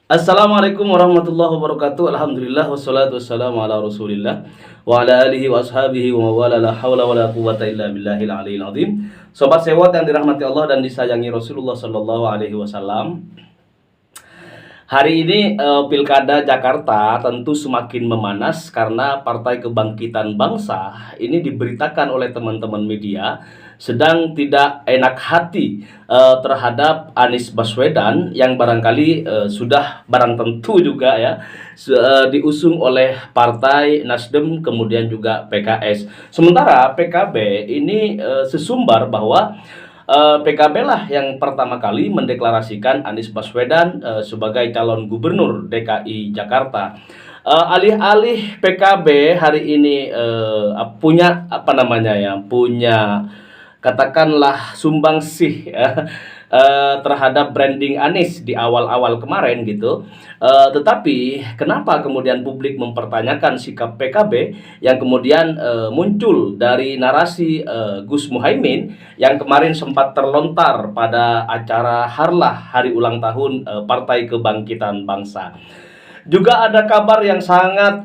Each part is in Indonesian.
Assalamualaikum warahmatullahi wabarakatuh. Alhamdulillah wassalatu wassalamu ala Rasulillah wa ala alihi wa ashabihi wa mawala la haula wala quwata illa billahil aliyil azim. Sobat sewot yang dirahmati Allah dan disayangi Rasulullah sallallahu alaihi wasallam. Hari ini Pilkada Jakarta tentu semakin memanas karena Partai Kebangkitan Bangsa ini diberitakan oleh teman-teman media sedang tidak enak hati terhadap Anies Baswedan yang barangkali sudah barang tentu juga ya diusung oleh Partai Nasdem kemudian juga PKS. Sementara PKB ini sesumbar bahwa PKB lah yang pertama kali mendeklarasikan Anies Baswedan sebagai calon gubernur DKI Jakarta. Alih-alih PKB hari ini punya punya katakanlah sumbangsih terhadap branding Anies di awal-awal kemarin gitu. Tetapi kenapa kemudian publik mempertanyakan sikap PKB yang kemudian muncul dari narasi Gus Muhaimin yang kemarin sempat terlontar pada acara Harlah hari ulang tahun Partai Kebangkitan Bangsa. Juga ada kabar yang sangat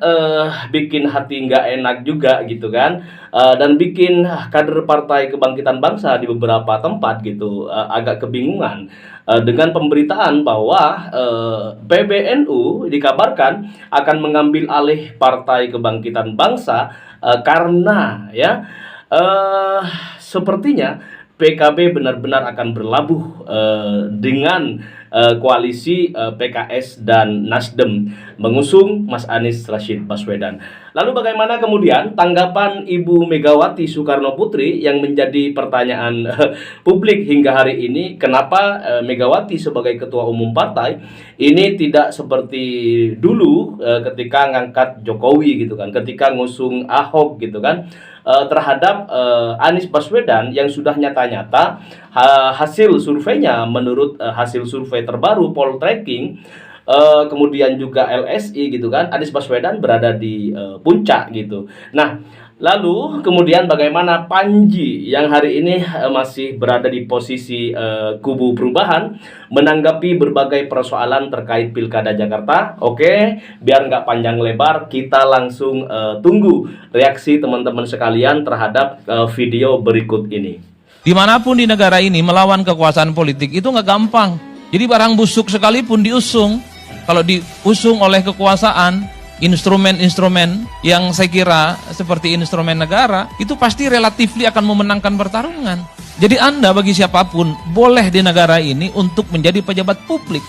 bikin hati nggak enak juga gitu kan, dan bikin kader Partai Kebangkitan Bangsa di beberapa tempat gitu agak kebingungan dengan pemberitaan bahwa PBNU dikabarkan akan mengambil alih Partai Kebangkitan Bangsa karena ya sepertinya PKB benar-benar akan berlabuh dengan koalisi PKS dan Nasdem mengusung Mas Anies Rashid Baswedan. Lalu bagaimana kemudian tanggapan Ibu Megawati Soekarno Putri yang menjadi pertanyaan publik hingga hari ini? Kenapa Megawati sebagai ketua umum partai ini tidak seperti dulu ketika ngangkat Jokowi gitu kan, ketika ngusung Ahok gitu kan, terhadap Anies Baswedan yang sudah nyata-nyata hasil surveinya menurut hasil survei terbaru Poltreking kemudian juga LSI gitu kan, Anies Baswedan berada di puncak gitu. Nah, lalu kemudian bagaimana Panji yang hari ini masih berada di posisi kubu perubahan menanggapi berbagai persoalan terkait Pilkada Jakarta? Oke, biar nggak panjang lebar, kita langsung tunggu reaksi teman-teman sekalian terhadap video berikut ini. Dimanapun di negara ini melawan kekuasaan politik itu nggak gampang. Jadi barang busuk sekalipun diusung, kalau diusung oleh kekuasaan, instrumen-instrumen yang saya kira seperti instrumen negara, itu pasti relatifly akan memenangkan pertarungan. Jadi Anda bagi siapapun boleh di negara ini untuk menjadi pejabat publik.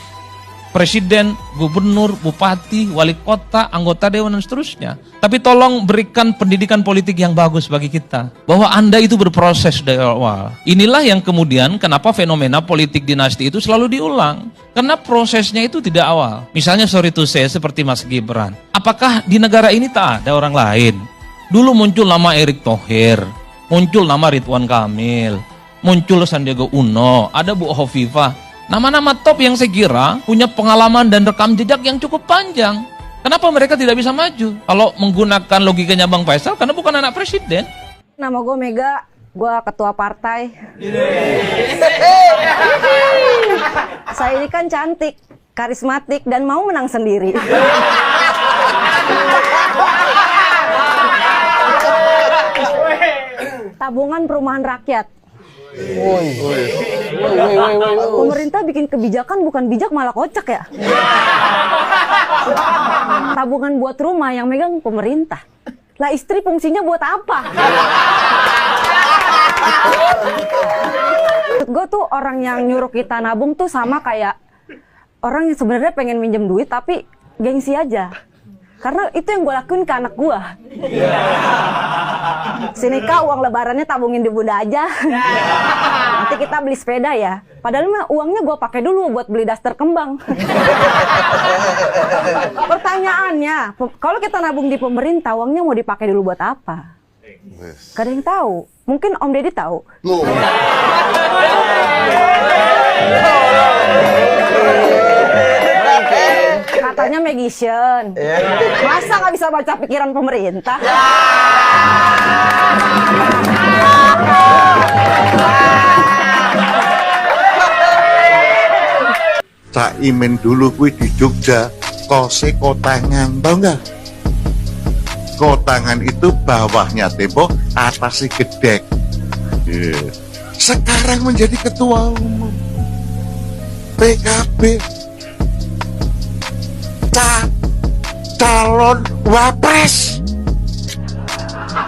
Presiden, gubernur, bupati, wali kota, anggota dewan dan seterusnya. Tapi tolong berikan pendidikan politik yang bagus bagi kita. Bahwa Anda itu berproses dari awal. Inilah yang kemudian kenapa fenomena politik dinasti itu selalu diulang. Karena prosesnya itu tidak awal. Misalnya sorry to say seperti Mas Gibran. Apakah di negara ini tak ada orang lain? Dulu muncul nama Erick Thohir, muncul nama Ridwan Kamil, muncul Sandiaga Uno, ada Bu Hovifah. Nama-nama top yang saya kira punya pengalaman dan rekam jejak yang cukup panjang. Kenapa mereka tidak bisa maju? Kalau menggunakan logikanya Bang Faisal, karena bukan anak presiden. Nama gue Mega, gue ketua partai. Saya ini kan cantik, karismatik, dan mau menang sendiri. Tabungan perumahan rakyat. Pemerintah bikin kebijakan bukan bijak malah kocak ya. Tabungan buat rumah yang megang pemerintah. Lah istri fungsinya buat apa? Gue tuh orang yang nyuruh kita nabung tuh sama kayak orang yang sebenarnya pengen minjem duit tapi gengsi aja. Karena itu yang gue lakuin ke anak gue. Sini Kak, uang lebarannya tabungin di bunda aja. Nanti kita beli sepeda ya. Padahal mah uangnya gue pakai dulu buat beli daster kembang. Pertanyaannya, kalau kita nabung di pemerintah, uangnya mau dipakai dulu buat apa? Gak ada yang tahu. Mungkin Om Deddy tahu. Katanya magician. Masa nggak bisa baca pikiran pemerintah? Caimin dulu kuwi di Jogja, kose Kotangan, tau nggak? Kotangan itu bawahnya tembok, atasnya gedek. Sekarang menjadi ketua umum PKB, calon wapres.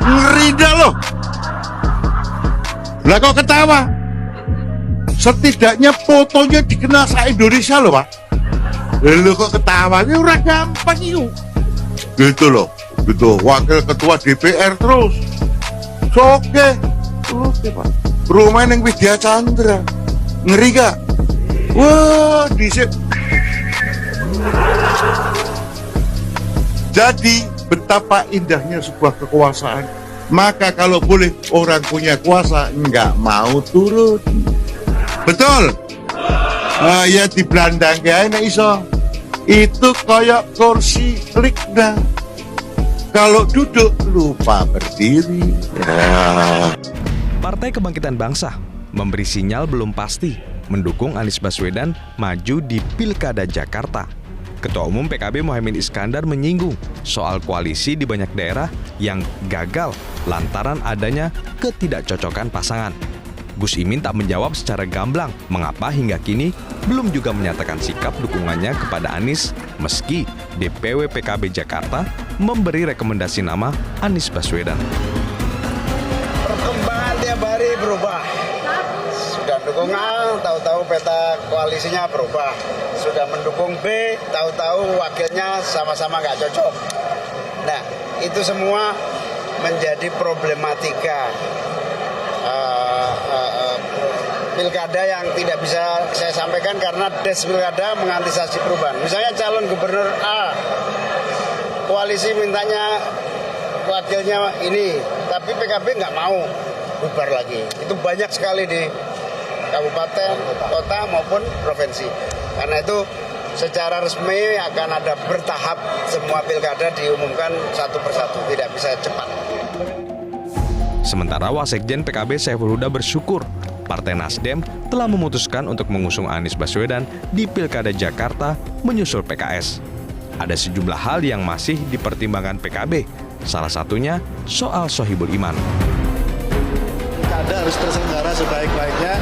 Ngeri dah loh. Lah kok ketawa? Setidaknya fotonya dikenal se-Indonesia loh, Pak. Lu kok ketawa? Ini ora gampang itu. Gitu loh. Gitu, wakil ketua DPR terus. Oke, Pak. Rumah yang Widya Chandra. Ngeri gak? Wah, disip. Jadi, betapa indahnya sebuah kekuasaan. Maka kalau boleh orang punya kuasa nggak mau turun. Betul? Ya di Belanda nggak iso. Itu kayak kursi likna. Kalau duduk lupa berdiri. Ya. Partai Kebangkitan Bangsa memberi sinyal belum pasti mendukung Anies Baswedan maju di Pilkada Jakarta. Ketua Umum PKB Muhaimin Iskandar menyinggung soal koalisi di banyak daerah yang gagal lantaran adanya ketidakcocokan pasangan. Gus Imin tak menjawab secara gamblang mengapa hingga kini belum juga menyatakan sikap dukungannya kepada Anies meski DPW PKB Jakarta memberi rekomendasi nama Anies Baswedan. Perkembangan tiap hari berubah. Sudah dukung A, tahu-tahu peta koalisinya berubah. Sudah mendukung B, tahu-tahu wakilnya sama-sama nggak cocok. Nah, itu semua menjadi problematika pilkada yang tidak bisa saya sampaikan karena des pilkada mengantisipasi perubahan. Misalnya calon gubernur A, koalisi mintanya wakilnya ini, tapi PKB nggak mau bubar lagi. Itu banyak sekali di kabupaten, kota maupun provinsi. Karena itu secara resmi akan ada bertahap semua pilkada diumumkan satu persatu, tidak bisa cepat. Sementara Wasekjen PKB Saiful Huda bersyukur Partai Nasdem telah memutuskan untuk mengusung Anies Baswedan di Pilkada Jakarta menyusul PKS. Ada sejumlah hal yang masih dipertimbangkan PKB, salah satunya soal Sohibul Iman. Pilkada harus terselenggara sebaik-baiknya,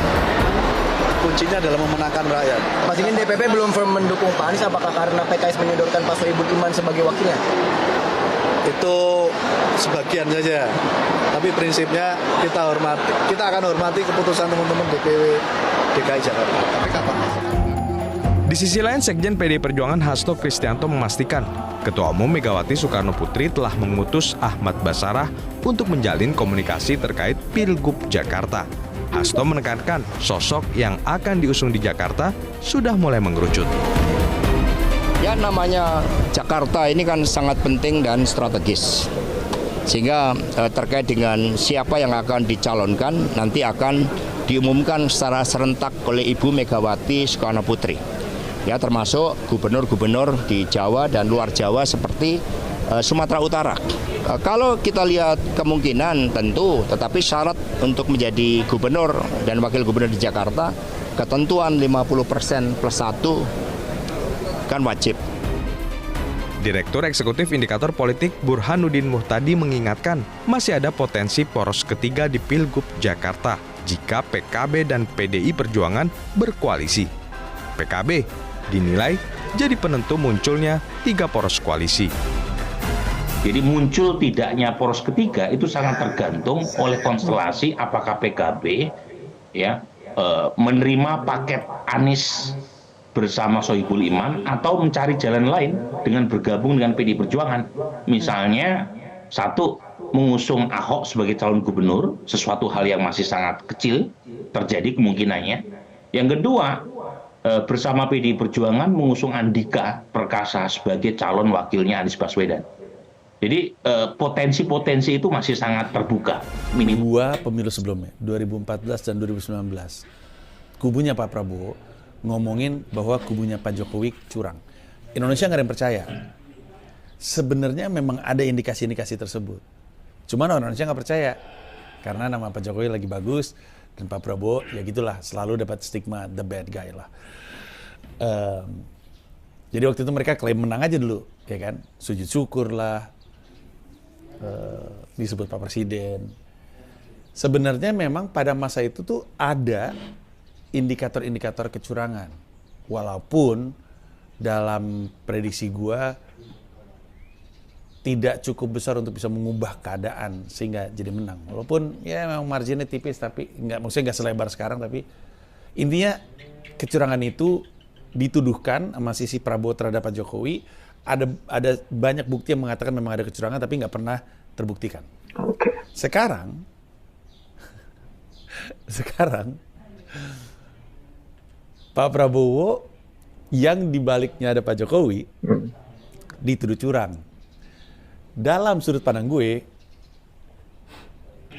kuncinya adalah memenangkan rakyat. Mas ini DPP belum firm mendukung Pak Anies, apakah karena PKS menyodorkan Pak Sohibul Iman sebagai wakilnya? Itu sebagian saja, tapi prinsipnya kita akan hormati keputusan teman-teman DPW DKI Jakarta. Tapi kapan? Di sisi lain, Sekjen PDI Perjuangan Hasto Kristianto memastikan Ketua Umum Megawati Soekarno Putri telah mengutus Ahmad Basarah untuk menjalin komunikasi terkait Pilgub Jakarta. Hasto menekankan sosok yang akan diusung di Jakarta sudah mulai mengerucut. Ya, namanya Jakarta ini kan sangat penting dan strategis. Sehingga terkait dengan siapa yang akan dicalonkan nanti akan diumumkan secara serentak oleh Ibu Megawati Soekarno Putri. Ya, termasuk gubernur-gubernur di Jawa dan luar Jawa seperti Sumatera Utara. Kalau kita lihat kemungkinan tentu, tetapi syarat untuk menjadi gubernur dan wakil gubernur di Jakarta, ketentuan 50% plus 1 kan wajib. Direktur Eksekutif Indikator Politik Burhanuddin Muhtadi mengingatkan masih ada potensi poros ketiga di Pilgub Jakarta jika PKB dan PDI Perjuangan berkoalisi. PKB dinilai jadi penentu munculnya 3 poros koalisi. Jadi muncul tidaknya poros ketiga itu sangat tergantung oleh konstelasi apakah PKB menerima paket Anies bersama Sohibul Iman atau mencari jalan lain dengan bergabung dengan PDI Perjuangan. Misalnya, satu, mengusung Ahok sebagai calon gubernur, sesuatu hal yang masih sangat kecil terjadi kemungkinannya. Yang kedua, bersama PDI Perjuangan mengusung Andika Perkasa sebagai calon wakilnya Anies Baswedan. Jadi potensi-potensi itu masih sangat terbuka. Dua pemilu sebelumnya, 2014 dan 2019, kubunya Pak Prabowo ngomongin bahwa kubunya Pak Jokowi curang. Indonesia nggak ada yang percaya. Sebenarnya memang ada indikasi-indikasi tersebut. Cuman orang Indonesia nggak percaya. Karena nama Pak Jokowi lagi bagus, dan Pak Prabowo ya gitulah, selalu dapat stigma the bad guy lah. Jadi waktu itu mereka klaim menang aja dulu, ya kan? Sujud syukur lah, disebut Pak Presiden. Sebenarnya memang pada masa itu tuh ada indikator-indikator kecurangan. Walaupun dalam prediksi gua tidak cukup besar untuk bisa mengubah keadaan sehingga jadi menang. Walaupun ya memang marginnya tipis, tapi maksudnya nggak selebar sekarang, tapi intinya kecurangan itu dituduhkan sama sisi Prabowo terhadap Pak Jokowi. Ada banyak bukti yang mengatakan memang ada kecurangan, tapi nggak pernah terbuktikan. Sekarang Pak Prabowo yang dibaliknya ada Pak Jokowi dituduh curang. Dalam sudut pandang gue,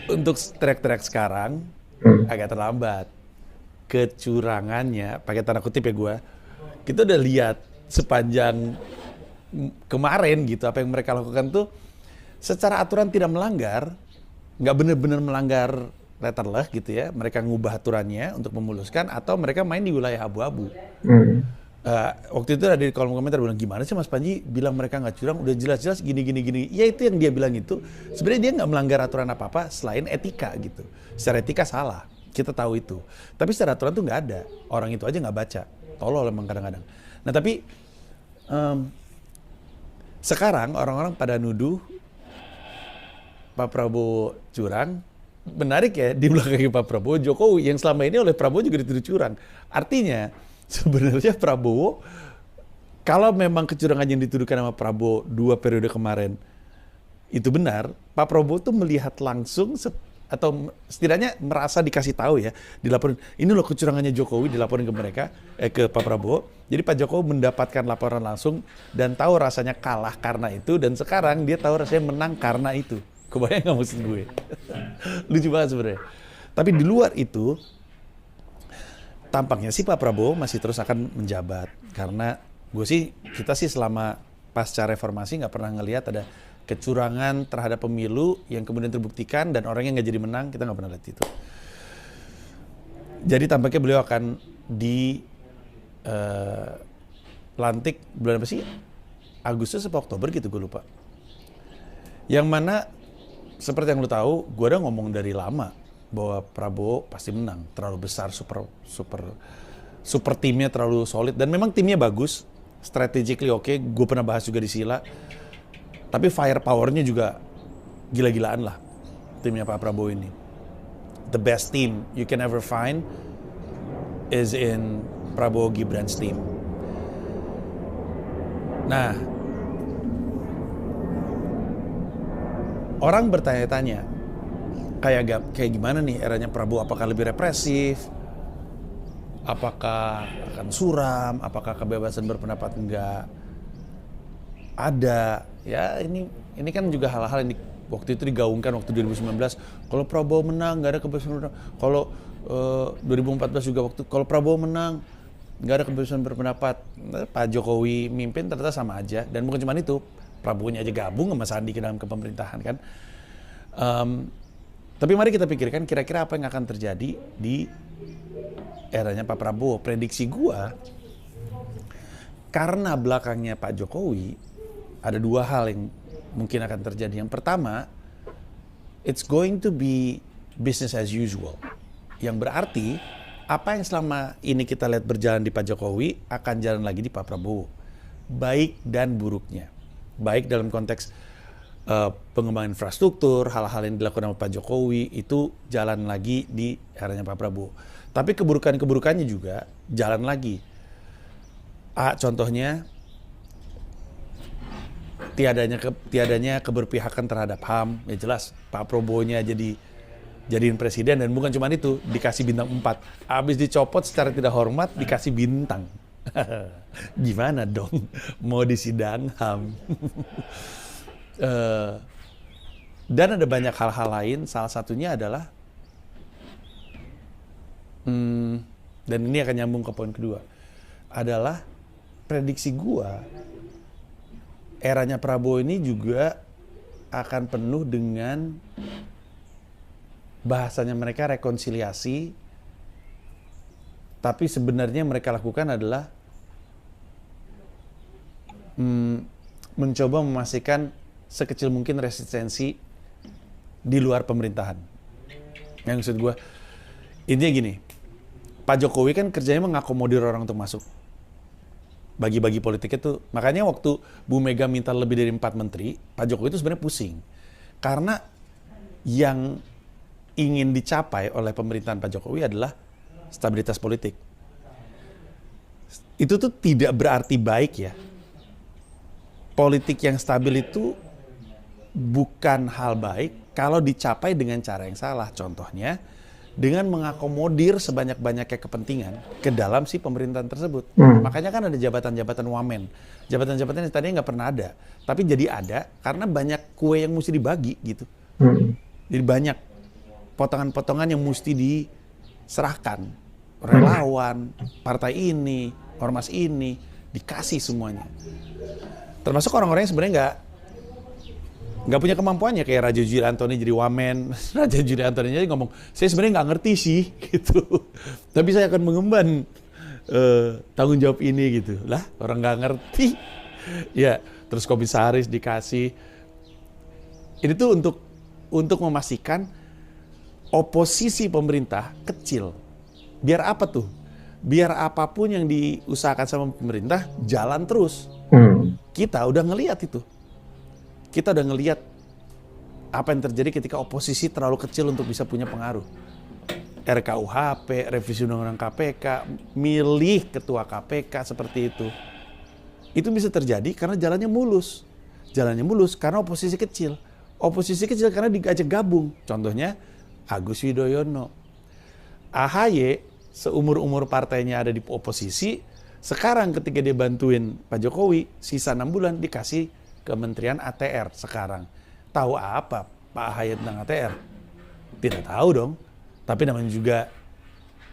untuk teriak-teriak sekarang agak terlambat. Kecurangannya, pakai tanda kutip ya gue, kita udah lihat sepanjang kemarin gitu, apa yang mereka lakukan tuh secara aturan tidak melanggar, nggak benar-benar melanggar letterless gitu ya. Mereka ngubah aturannya untuk memuluskan, atau mereka main di wilayah abu-abu. Waktu itu ada di kolom komentar bilang, gimana sih Mas Panji bilang mereka nggak curang, udah jelas-jelas gini. Ya itu yang dia bilang itu, sebenarnya dia nggak melanggar aturan apa-apa selain etika gitu. Secara etika salah, kita tahu itu. Tapi secara aturan tuh nggak ada, orang itu aja nggak baca. Tolol emang kadang-kadang. Nah tapi sekarang orang-orang pada nuduh Pak Prabowo curang. Menarik ya, di belakang Pak Prabowo, Jokowi yang selama ini oleh Prabowo juga dituduh curang. Artinya sebenarnya Prabowo, kalau memang kecurangan yang dituduhkan sama Prabowo 2 periode kemarin itu benar, Pak Prabowo tuh melihat langsung atau setidaknya merasa dikasih tahu ya, dilaporin, ini loh kecurangannya Jokowi, dilaporin ke mereka, ke Pak Prabowo. Jadi Pak Jokowi mendapatkan laporan langsung dan tahu rasanya kalah karena itu, dan sekarang dia tahu rasanya menang karena itu. Kebayang nggak maksud gue? Lucu banget sebenarnya. Tapi di luar itu, tampaknya sih Pak Prabowo masih terus akan menjabat, karena kita sih selama pasca reformasi nggak pernah ngelihat ada kecurangan terhadap pemilu yang kemudian terbuktikan dan orangnya nggak jadi menang, kita nggak pernah lihat itu. Jadi tampaknya beliau akan lantik bulan apa sih? Agustus atau Oktober gitu, gue lupa. Yang mana seperti yang lu tahu, gue udah ngomong dari lama bahwa Prabowo pasti menang, terlalu besar, super timnya terlalu solid, dan memang timnya bagus, strategically oke. Gue pernah bahas juga di Sila, tapi firepower-nya juga gila-gilaan lah timnya Pak Prabowo ini. The best team you can ever find is in Prabowo Gibran's team. Nah, orang bertanya-tanya, kayak gimana nih eranya Prabowo? Apakah lebih represif? Apakah akan suram? Apakah kebebasan berpendapat enggak ada? Ya ini kan juga hal-hal yang waktu itu digaungkan waktu 2019. Kalau Prabowo menang nggak ada kebebasan berpendapat. Kalau 2014 juga kalau Prabowo menang nggak ada kebebasan berpendapat. Pak Jokowi mimpin ternyata sama aja. Dan bukan cuma itu, Prabowo-nya aja gabung sama Sandi ke dalam kepemerintahan kan. Tapi mari kita pikirkan kira-kira apa yang akan terjadi di eranya Pak Prabowo. Prediksi gua, karena belakangnya Pak Jokowi, ada 2 hal yang mungkin akan terjadi. Yang pertama, it's going to be business as usual. Yang berarti, apa yang selama ini kita lihat berjalan di Pak Jokowi, akan jalan lagi di Pak Prabowo. Baik dan buruknya. Baik dalam konteks pengembangan infrastruktur, hal-hal yang dilakukan oleh Pak Jokowi, itu jalan lagi di eranya Pak Prabowo. Tapi keburukan-keburukannya juga jalan lagi. Contohnya, tiadanya keberpihakan terhadap HAM. Ya jelas, Pak Prabowo-nya jadiin presiden, dan bukan cuma itu, dikasih bintang 4. Habis dicopot secara tidak hormat, dikasih bintang. Gimana dong mau disidang HAM? Dan ada banyak hal-hal lain, salah satunya adalah dan ini akan nyambung ke poin kedua, adalah prediksi gua eranya Prabowo ini juga akan penuh dengan bahasanya mereka rekonsiliasi, tapi sebenarnya mereka lakukan adalah mencoba memastikan sekecil mungkin resistensi di luar pemerintahan. Yang maksud gue, intinya gini, Pak Jokowi kan kerjanya mengakomodir orang untuk masuk. Bagi-bagi politiknya tuh, makanya waktu Bu Mega minta lebih dari 4 menteri, Pak Jokowi itu sebenarnya pusing. Karena yang ingin dicapai oleh pemerintahan Pak Jokowi adalah stabilitas politik. Itu tuh tidak berarti baik ya. Politik yang stabil itu bukan hal baik kalau dicapai dengan cara yang salah. Contohnya, dengan mengakomodir sebanyak-banyaknya kepentingan ke dalam si pemerintahan tersebut. Makanya kan ada jabatan-jabatan wamen. Jabatan-jabatan yang tadinya nggak pernah ada. Tapi jadi ada karena banyak kue yang mesti dibagi gitu. Jadi banyak potongan-potongan yang mesti diserahkan. Relawan, partai ini, ormas ini, dikasih semuanya. Termasuk orang-orang yang sebenarnya nggak punya kemampuannya, kayak Raja Juli Antoni jadi wamen. Raja Juli Antoni jadi ngomong, saya sebenarnya nggak ngerti sih gitu, tapi saya akan mengemban tanggung jawab ini gitu. Lah orang nggak ngerti ya. Terus komisaris dikasih. Ini tuh untuk memastikan oposisi pemerintah kecil. Biar apa tuh? Biar apapun yang diusahakan sama pemerintah jalan terus. Kita udah ngelihat itu. Kita udah ngelihat apa yang terjadi ketika oposisi terlalu kecil untuk bisa punya pengaruh. RKUHP, revisi Undang-Undang KPK, milih ketua KPK seperti itu. Itu bisa terjadi karena jalannya mulus. Jalannya mulus karena oposisi kecil. Oposisi kecil karena diajak gabung. Contohnya Agus Yudhoyono. AHY seumur-umur partainya ada di oposisi. Sekarang ketika dia bantuin Pak Jokowi, sisa 6 bulan dikasih Kementerian ATR sekarang. Tahu apa Pak AHY tentang ATR? Tidak tahu dong. Tapi namanya juga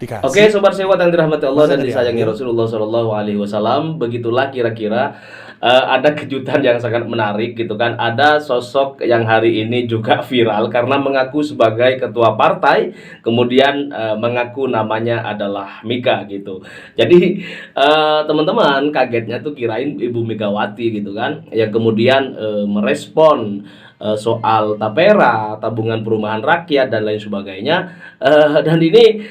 dikasih. Oke, sobat sewot yang dirahmati Allah dan disayangi Rasulullah SAW, begitulah kira-kira ada kejutan yang sangat menarik gitu kan. Ada sosok yang hari ini juga viral karena mengaku sebagai ketua partai, kemudian mengaku namanya adalah Mika gitu. Jadi teman-teman kagetnya tuh kirain Ibu Megawati gitu kan, yang kemudian merespon soal tapera, tabungan perumahan rakyat dan lain sebagainya, dan ini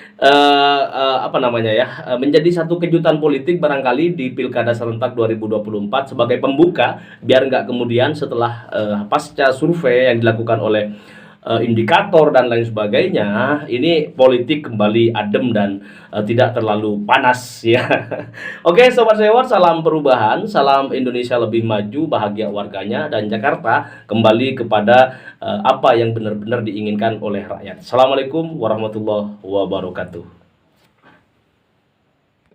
menjadi satu kejutan politik barangkali di Pilkada serentak 2024 sebagai pembuka, biar nggak kemudian setelah pasca survei yang dilakukan oleh indikator dan lain sebagainya, ini politik kembali adem dan tidak terlalu panas ya. Oke sobat sewot, salam perubahan, salam Indonesia lebih maju, bahagia warganya, dan Jakarta kembali kepada apa yang benar-benar diinginkan oleh rakyat. Assalamualaikum warahmatullahi wabarakatuh.